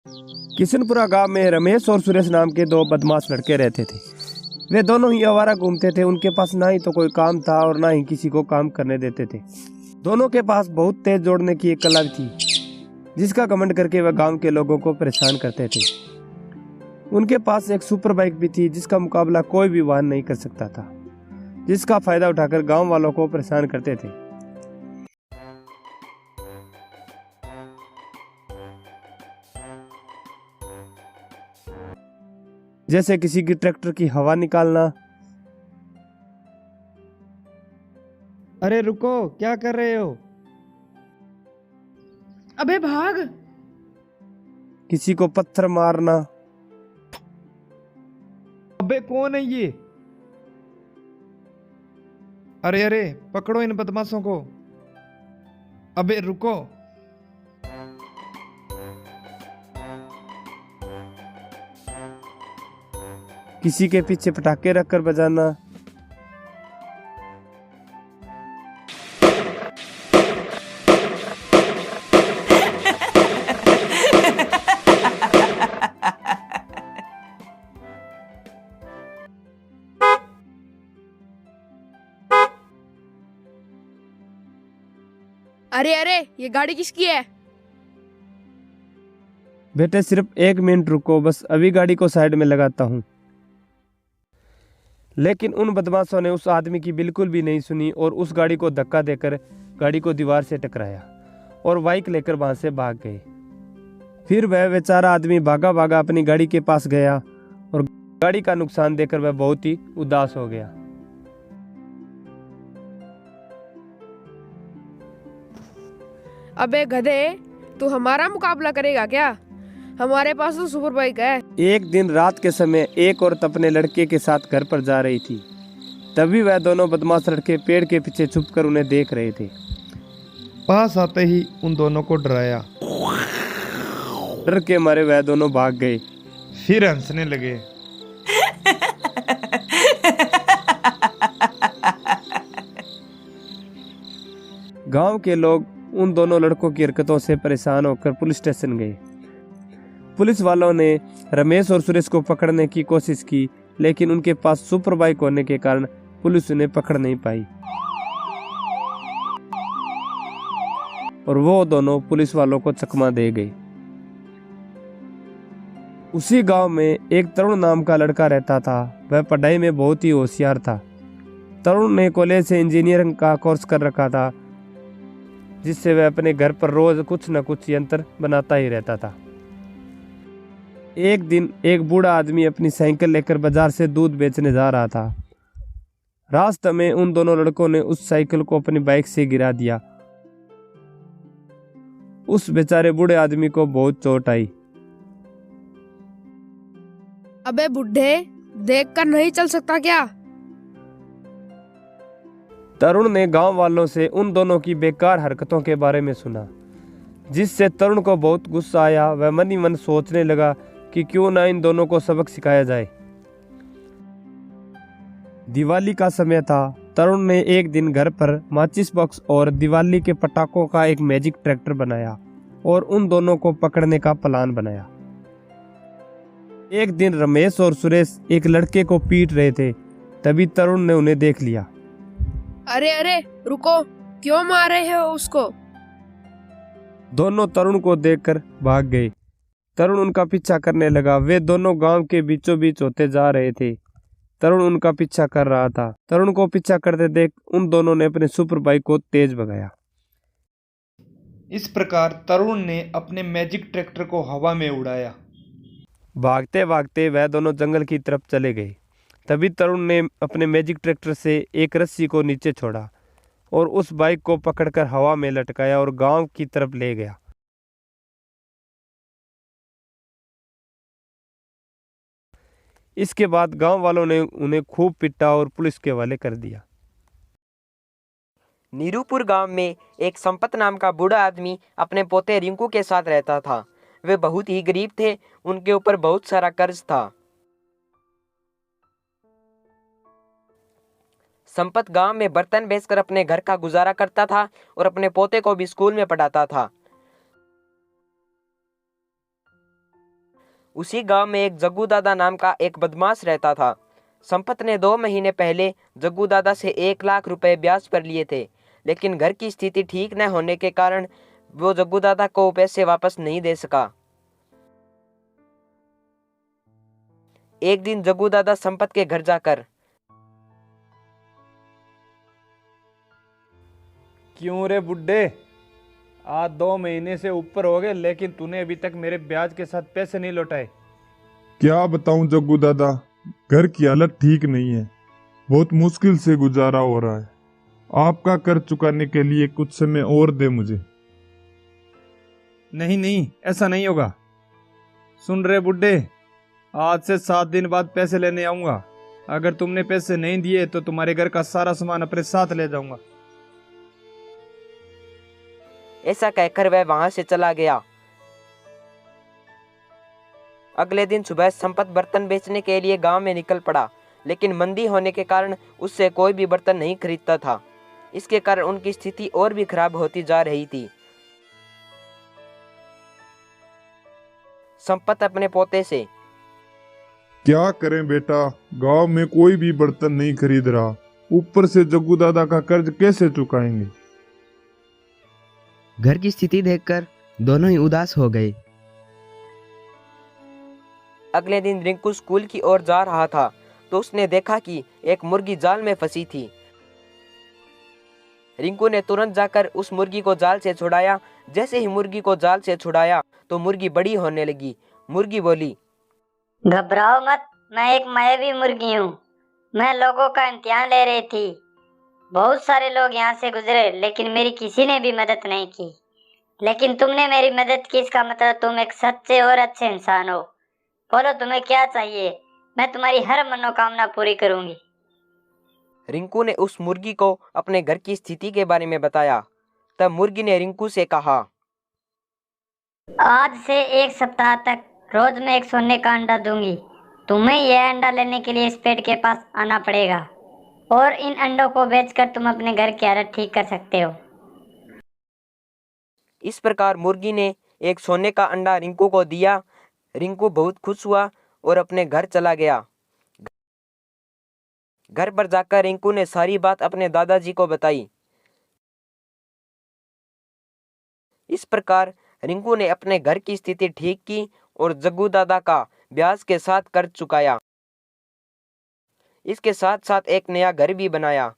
किशनपुरा गांव में रमेश और सुरेश नाम के दो बदमाश लड़के रहते थे। वे दोनों ही आवारा घूमते थे। उनके पास ना ही तो कोई काम था और ना ही किसी को काम करने देते थे। दोनों के पास बहुत तेज दौड़ने की एक कला थी, जिसका घमंड करके वह गांव के लोगों को परेशान करते थे। उनके पास एक सुपर बाइक भी थी, जिसका मुकाबला कोई भी वाहन नहीं कर सकता था, जिसका फायदा उठाकर गांव वालों को परेशान करते थे। जैसे किसी की ट्रैक्टर की हवा निकालना। अरे रुको, क्या कर रहे हो? अबे भाग। किसी को पत्थर मारना। अबे कौन है ये? अरे अरे पकड़ो इन बदमाशों को। अबे रुको। किसी के पीछे पटाखे रखकर बजाना। अरे अरे, ये गाड़ी किसकी है? बेटे सिर्फ 1 मिनट रुको, बस अभी गाड़ी को साइड में लगाता हूँ। लेकिन उन बदमाशों ने उस आदमी की बिल्कुल भी नहीं सुनी और उस गाड़ी को धक्का देकर गाड़ी को दीवार से टकराया और बाइक लेकर वहां से भाग गए। फिर वह बेचारा आदमी भागा भागा अपनी गाड़ी के पास गया और गाड़ी का नुकसान देखकर वह बहुत ही उदास हो गया। अबे गधे, तू हमारा मुकाबला करेगा क्या? हमारे पास तो सुपर बाइक है। एक दिन रात के समय एक औरत अपने लड़के के साथ घर पर जा रही थी। तभी वह दोनों बदमाश लड़के पेड़ के पीछे छुपकर उन्हें देख रहे थे। पास आते ही उन दोनों को डराया। डर के मारे वह दोनों भाग गए। फिर हंसने लगे। गांव के लोग उन दोनों लड़कों की हरकतों से परेशान होकर पुलिस स्टेशन गए। पुलिस वालों ने रमेश और सुरेश को पकड़ने की कोशिश की, लेकिन उनके पास सुपर बाइक होने के कारण पुलिस उन्हें पकड़ नहीं पाई और वो दोनों पुलिस वालों को चकमा दे गए। उसी गांव में एक तरुण नाम का लड़का रहता था। वह पढ़ाई में बहुत ही होशियार था। तरुण ने कॉलेज से इंजीनियरिंग का कोर्स कर रखा था, जिससे वह अपने घर पर रोज कुछ न कुछ यंत्र बनाता ही रहता था। एक दिन एक बूढ़ा आदमी अपनी साइकिल लेकर बाजार से दूध बेचने जा रहा था। रास्ते में उन दोनों लड़कों ने उस साइकिल को अपनी बाइक से गिरा दिया। उस बेचारे बूढ़े आदमी को बहुत चोट आई। अबे बुढ़े, देखकर नहीं चल सकता क्या? तरुण ने गांव वालों से उन दोनों की बेकार हरकतों के बारे में सुना, जिससे तरुण को बहुत गुस्सा आया। वह मन ही मन सोचने लगा कि क्यों ना इन दोनों को सबक सिखाया जाए। दिवाली का समय था। तरुण ने एक दिन घर पर माचिस बॉक्स और दिवाली के पटाखों का एक मैजिक ट्रैक्टर बनाया और उन दोनों को पकड़ने का प्लान बनाया। एक दिन रमेश और सुरेश एक लड़के को पीट रहे थे। तभी तरुण ने उन्हें देख लिया। अरे अरे रुको, क्यों मार रहे हो उसको? दोनों तरुण को देखकर भाग गए। तरुण उनका पीछा करने लगा। वे दोनों गांव के बीचों बीच होते जा रहे थे। तरुण उनका पीछा कर रहा था। तरुण को पीछा करते देख उन दोनों ने अपने सुपर बाइक को तेज भगाया। इस प्रकार तरुण ने अपने मैजिक ट्रैक्टर को हवा में उड़ाया। भागते भागते वह दोनों जंगल की तरफ चले गए। तभी तरुण ने अपने मैजिक ट्रैक्टर से एक रस्सी को नीचे छोड़ा और उस बाइक को पकड़कर हवा में लटकाया और गांव की तरफ ले गया। इसके बाद गांव वालों ने उन्हें खूब पीटा और पुलिस के हवाले कर दिया। नीरूपुर गांव में एक संपत नाम का बूढ़ा आदमी अपने पोते रिंकू के साथ रहता था। वे बहुत ही गरीब थे। उनके ऊपर बहुत सारा कर्ज था। संपत गांव में बर्तन बेचकर अपने घर का गुजारा करता था और अपने पोते को भी स्कूल में पढ़ाता था। उसी गांव में एक जग्गू दादा नाम का एक बदमाश रहता था। संपत ने 2 महीने पहले जग्गू दादा से 1 लाख रुपए ब्याज पर लिए थे, लेकिन घर की स्थिति ठीक न होने के कारण वो जग्गू दादा को पैसे वापस नहीं दे सका। एक दिन जग्गू दादा संपत के घर जाकर, क्यों रे बुड्ढे, आज 2 महीने से ऊपर हो गए लेकिन तूने अभी तक मेरे ब्याज के साथ पैसे नहीं लौटाए। क्या बताऊं जग्गू दादा, घर की हालत ठीक नहीं है, बहुत मुश्किल से गुजारा हो रहा है। आपका कर्ज चुकाने के लिए कुछ समय और दे मुझे। नहीं नहीं, ऐसा नहीं होगा। सुन रहे बुड्ढे, आज से 7 दिन बाद पैसे लेने आऊंगा। अगर तुमने पैसे नहीं दिए तो तुम्हारे घर का सारा सामान अपने साथ ले जाऊंगा। ऐसा कहकर वह वहां से चला गया। अगले दिन सुबह संपत बर्तन बेचने के लिए गांव में निकल पड़ा, लेकिन मंदी होने के कारण उससे कोई भी बर्तन नहीं खरीदता था। इसके कारण उनकी स्थिति और भी खराब होती जा रही थी। संपत अपने पोते से, क्या करें बेटा, गांव में कोई भी बर्तन नहीं खरीद रहा, ऊपर से जग्गू दादा का कर्ज कैसे चुकाएंगे। घर की स्थिति देखकर दोनों ही उदास हो गए। अगले दिन रिंकू स्कूल की ओर जा रहा था तो उसने देखा कि एक मुर्गी जाल में फंसी थी। रिंकू ने तुरंत जाकर उस मुर्गी को जाल से छुड़ाया। जैसे ही मुर्गी को जाल से छुड़ाया तो मुर्गी बड़ी होने लगी। मुर्गी बोली, घबराओ मत, मैं एक मायावी मुर्गी हूँ। मैं लोगों का इम्तिहान ले रही थी। बहुत सारे लोग यहाँ से गुजरे लेकिन मेरी किसी ने भी मदद नहीं की, लेकिन तुमने मेरी मदद की, इसका मतलब तुम एक सच्चे और अच्छे इंसान हो। बोलो तुम्हें क्या चाहिए, मैं तुम्हारी हर मनोकामना पूरी करूंगी। रिंकू ने उस मुर्गी को अपने घर की स्थिति के बारे में बताया। तब मुर्गी ने रिंकू से कहा, आज से 1 सप्ताह तक रोज मैं एक सोने का अंडा दूंगी। तुम्हें यह अंडा लेने के लिए इस पेड़ के पास आना पड़ेगा और इन अंडों को बेचकर तुम अपने घर की हालत ठीक कर सकते हो। इस प्रकार मुर्गी ने एक सोने का अंडा रिंकू को दिया। रिंकू बहुत खुश हुआ और अपने घर चला गया। घर पर जाकर रिंकू ने सारी बात अपने दादाजी को बताई। इस प्रकार रिंकू ने अपने घर की स्थिति ठीक की और जग्गू दादा का ब्याज के साथ कर्ज चुकाया। इसके साथ साथ एक नया घर भी बनाया।